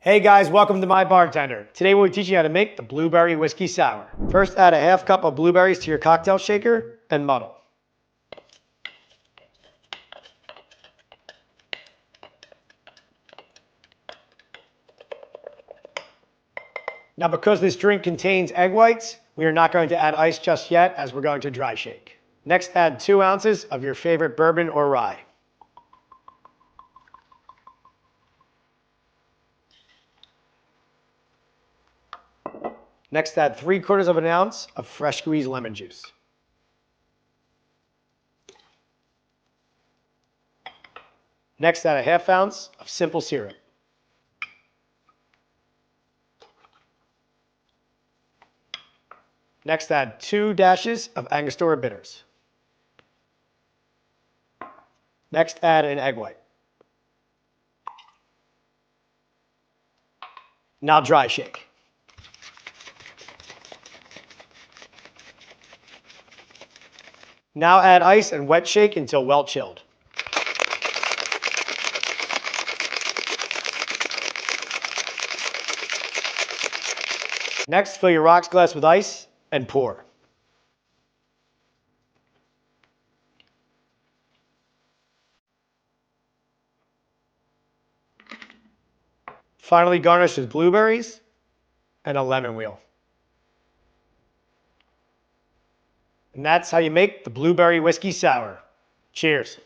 Hey guys, welcome to Mybartender. Today we'll be teaching you how to make the blueberry whiskey sour. First, add a half cup of blueberries to your cocktail shaker and muddle. Now, because this drink contains egg whites, we are not going to add ice just yet, as we're going to dry shake. Next, add 2 ounces of your favorite bourbon or rye. Next, add 3/4 of an ounce of fresh squeezed lemon juice. Next, add a half ounce of simple syrup. Next, add 2 dashes of Angostura bitters. Next, add an egg white. Now dry shake. Now add ice and wet shake until well chilled. Next, fill your rocks glass with ice and pour. Finally, garnish with blueberries and a lemon wheel. And that's how you make the blueberry whiskey sour. Cheers.